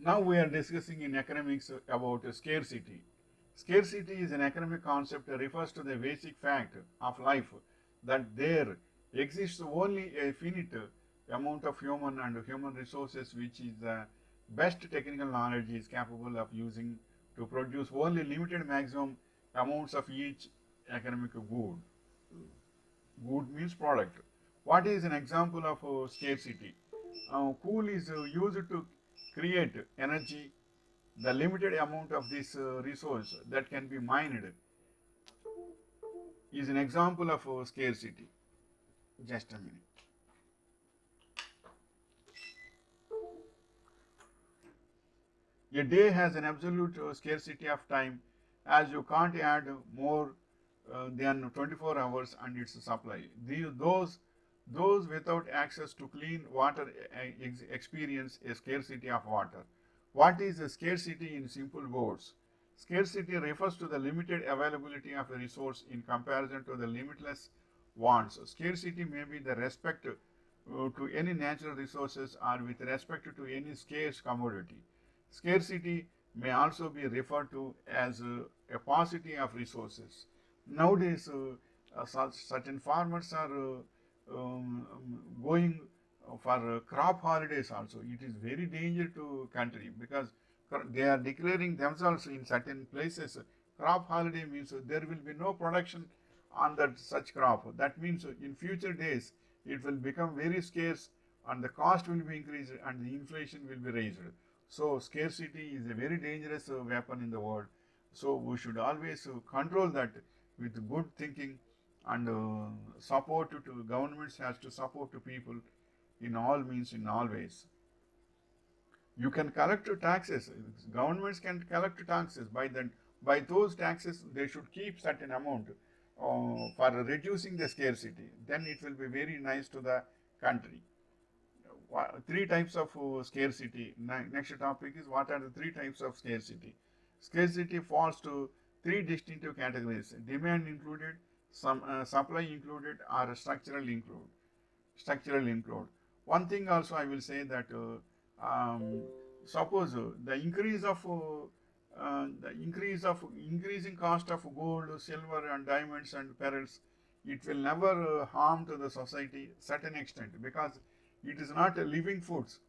Now we are discussing in economics about scarcity. Scarcity is an economic concept that refers to the basic fact of life that there exists only a finite amount of human resources which is the best technical knowledge is capable of using to produce only limited maximum amounts of each economic good. Good means product. What is an example of scarcity? Coal is used to create energy. The limited amount of this resource that can be mined is an example of scarcity. Just a minute. A day has an absolute scarcity of time as you can't add more than 24 hours and its supply. Those without access to clean water experience a scarcity of water. What is a scarcity in simple words? Scarcity refers to the limited availability of a resource in comparison to the limitless wants. Scarcity may be the respect to any natural resources or with respect to any scarce commodity. Scarcity may also be referred to as a paucity of resources. Nowadays, certain farmers are going for crop holidays also. It is very dangerous to country because they are declaring themselves in certain places crop holiday means there will be no production on that such crop. That means in future days it will become very scarce and the cost will be increased and the inflation will be raised. So scarcity is a very dangerous weapon in the world. So we should always control that with good thinking and support to governments has to support to people in all means in all ways. You can collect taxes. Governments can collect taxes. By those taxes, they should keep certain amount for reducing the scarcity. Then it will be very nice to the country. Three types of scarcity. Next topic is what are the three types of scarcity? Scarcity falls to three distinctive categories: demand included, some supply included, or structural include. Structural include. One thing also I will say that suppose the increasing cost of gold, silver, and diamonds and pearls, it will never harm to the society certain extent because it is not a living foods.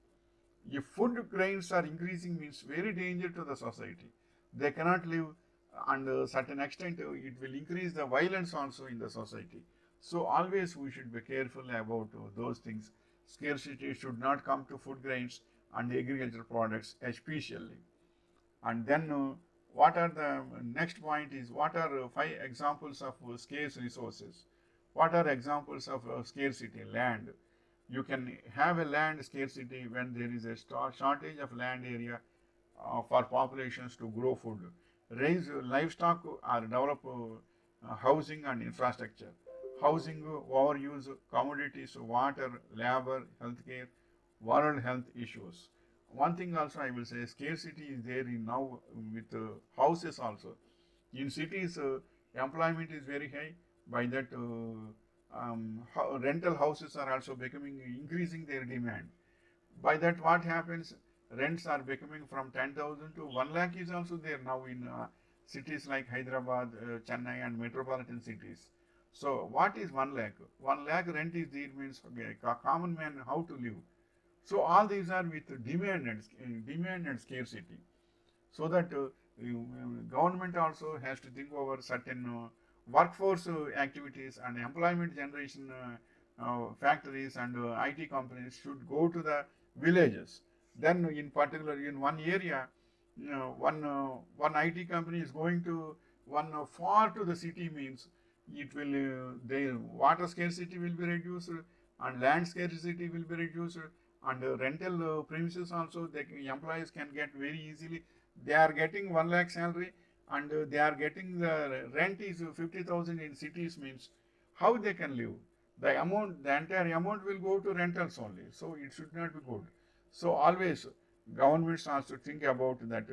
If food grains are increasing means very danger to the society. They cannot live and certain extent it will increase the violence also in the society. So always we should be careful about those things. Scarcity should not come to food grains and agricultural products especially. And then what are the next point is what are five examples of scarce resources? What are examples of scarcity? Land. You can have a land scarcity when there is a shortage of land area for populations to grow food, raise livestock or develop housing and infrastructure. Housing, overuse, commodities, water, labor, healthcare, world health issues. One thing also I will say, scarcity is there in now with houses also. In cities, employment is very high. By that, rental houses are also becoming increasing their demand. By that, what happens? Rents are becoming from 10,000 to 1 lakh is also there now in cities like Hyderabad, Chennai, and metropolitan cities. So, what is 1 lakh? 1 lakh rent is there means okay, a common man how to live. So, all these are with demand and scarcity. So that government also has to think over certain workforce activities and employment generation factories and IT companies should go to the villages. Then in particular in one area, one IT company is going to one far to the city means it will their water scarcity will be reduced and land scarcity will be reduced and rental premises also the employees can get very easily. They are getting 1 lakh salary and they are getting the rent is 50,000 in cities means how they can live. The entire amount will go to rentals only. So it should not be good. So always governments also think about that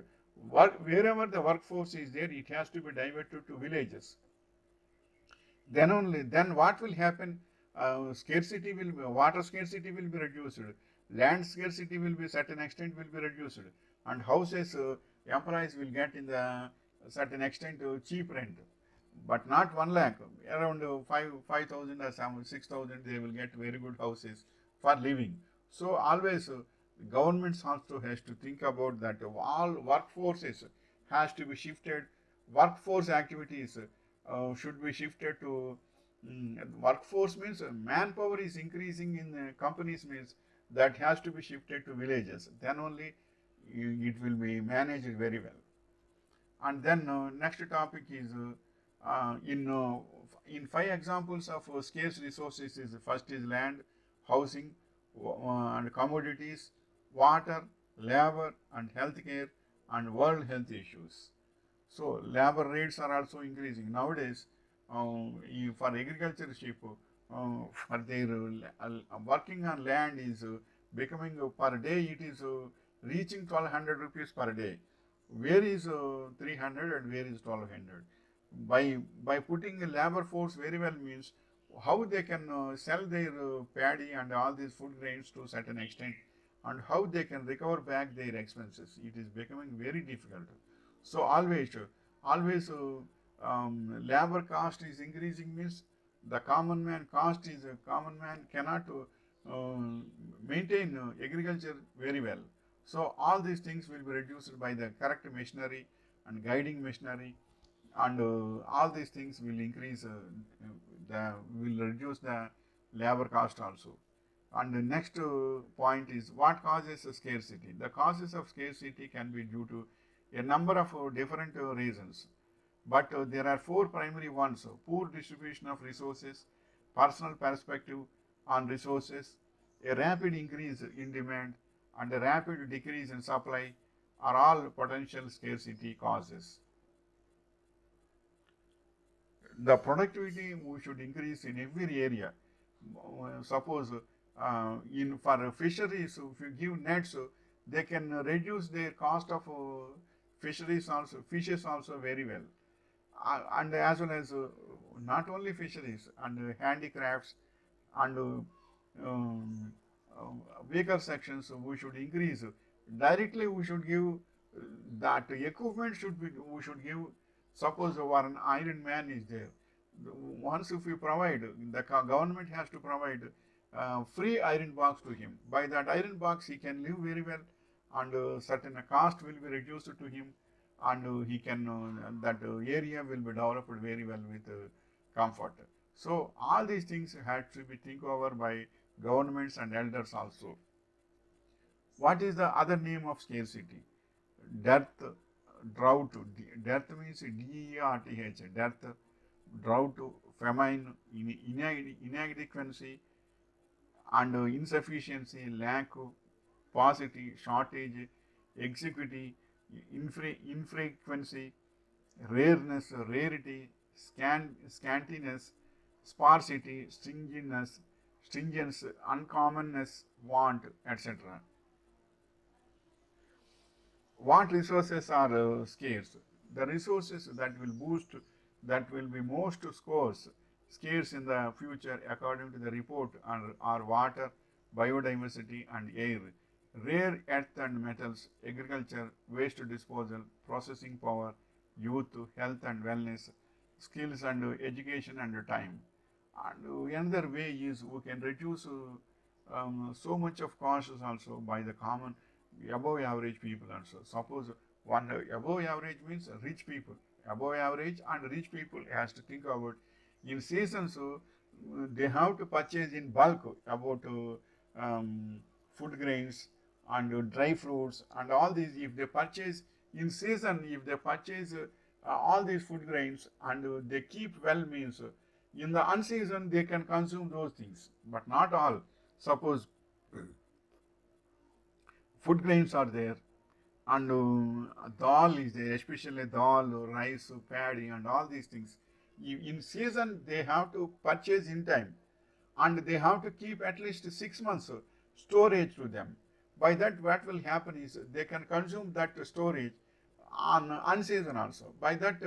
wherever the workforce is there, it has to be diverted to villages. Then what will happen? Water scarcity will be reduced. land scarcity will be certain extent will be reduced, and houses employees will get in the certain extent cheap rent, but not 1 lakh, around 5,000 or 6,000 they will get very good houses for living. So always governments also has to think about that all workforces has to be shifted, workforce activities should be shifted to workforce means manpower is increasing in companies means that has to be shifted to villages, then only it will be managed very well. And then next topic is in 5 examples of scarce resources is first is land, housing, and commodities, water, labor, and healthcare, and world health issues. So labor rates are also increasing nowadays. For agricultureship, for their working on land is becoming per day it is reaching 1,200 rupees per day. Where is 300 and where is 1,200? By putting a labor force very well means how they can sell their paddy and all these food grains to a certain extent, and how they can recover back their expenses. It is becoming very difficult. So always labor cost is increasing means the common man cost is common man cannot maintain agriculture very well. So all these things will be reduced by the correct machinery and guiding machinery, and all these things will increase the will reduce the labor cost also. And the next point is what causes scarcity. The causes of scarcity can be due to a number of different reasons, but there are 4 primary ones: poor distribution of resources, personal perspective on resources, a rapid increase in demand, and a rapid decrease in supply are all potential scarcity causes. The productivity we should increase in every area. Suppose in for fisheries, if you give nets, they can reduce their cost of fisheries also, fishes also very well, and as well as not only fisheries and handicrafts and weaker sections we should increase. Directly we should give that equipment should be we should give. Suppose an iron man is there, once if we provide, the government has to provide free iron box to him. By that iron box he can live very well, and certain cost will be reduced to him, and he can that area will be developed very well with comfort. So all these things had to be think over by governments and elders also. What is the other name of scarcity? Dearth, drought. Dearth means DERTH, dearth, drought, famine, inadequacy, and insufficiency, lack, paucity, shortage, executive, infrequency, rareness, rarity, scantiness, sparsity, stringence, uncommonness, want, etc. What resources are scarce? The resources that will boost, that will be most scarce in the future, according to the report, are water, biodiversity, and air, rare earth and metals, agriculture, waste disposal, processing power, youth, health and wellness, skills and education and time. And another way is we can reduce so much of costs also by the common above average people also. Suppose one above average means rich people, above average and rich people has to think about in season. So they have to purchase in bulk about food grains and dry fruits and all these. If they purchase in season, if they purchase all these food grains and they keep well means in the unseason they can consume those things, but not all. Suppose food grains are there, and dal is there, especially dal, rice, paddy, and all these things. In season, they have to purchase in time, and they have to keep at least 6 months storage to them. By that, what will happen is they can consume that storage on unseason also. By that,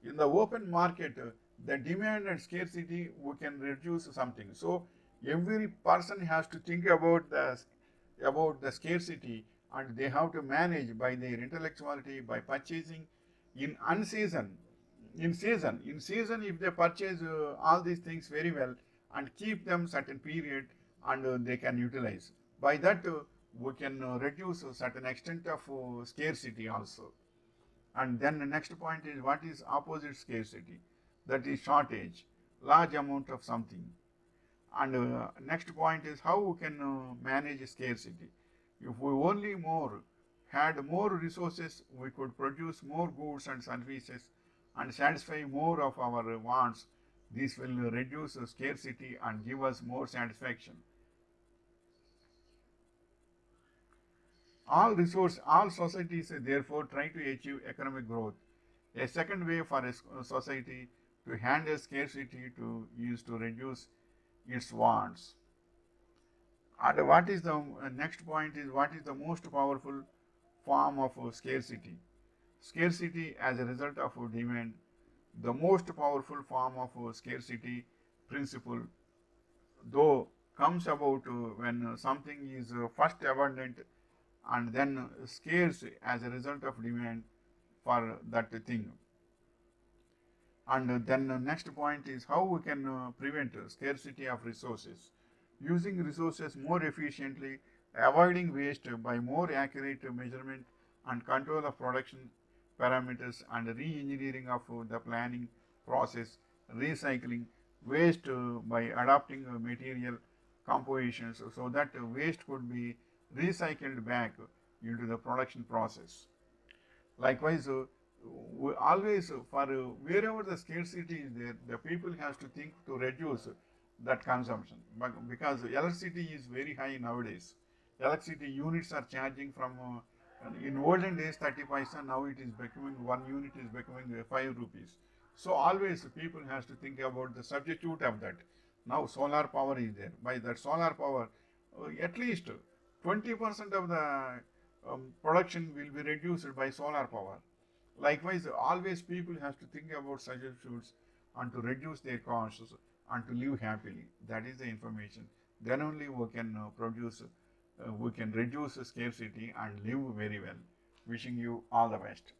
in the open market, the demand and scarcity we can reduce something. So every person has to think about the about the scarcity, and they have to manage by their intellectuality by purchasing in unseason in season if they purchase all these things very well and keep them certain period, and they can utilize by that we can reduce a certain extent of scarcity also. And then the next point is what is opposite scarcity, that is shortage, large amount of something. And next point is how we can manage scarcity. If we only more had more resources, we could produce more goods and services and satisfy more of our wants. This will reduce scarcity and give us more satisfaction. All societies therefore try to achieve economic growth. A second way for a society to handle scarcity is to reduce its wants. And what is the next point is what is the most powerful form of scarcity? Scarcity as a result of demand, the most powerful form of scarcity principle, though comes about when something is first abundant and then scarce as a result of demand for that thing. And then the next point is how we can prevent scarcity of resources. Using resources more efficiently, avoiding waste by more accurate measurement and control of production parameters, and re-engineering of the planning process, recycling waste by adopting material compositions so that waste could be recycled back into the production process. Likewise, we always for wherever the scarcity is there, the people has to think to reduce that consumption. But because electricity is very high nowadays, electricity units are charging from in olden days 30 paisa, now it is becoming 1 unit is becoming 5 rupees. So always people has to think about the substitute of that. Now solar power is there. By that solar power, at least 20% of the production will be reduced by solar power. Likewise, always people has to think about substitutes and to reduce their costs and to live happily. That is the information. Then only we can reduce scarcity and live very well. Wishing you all the best.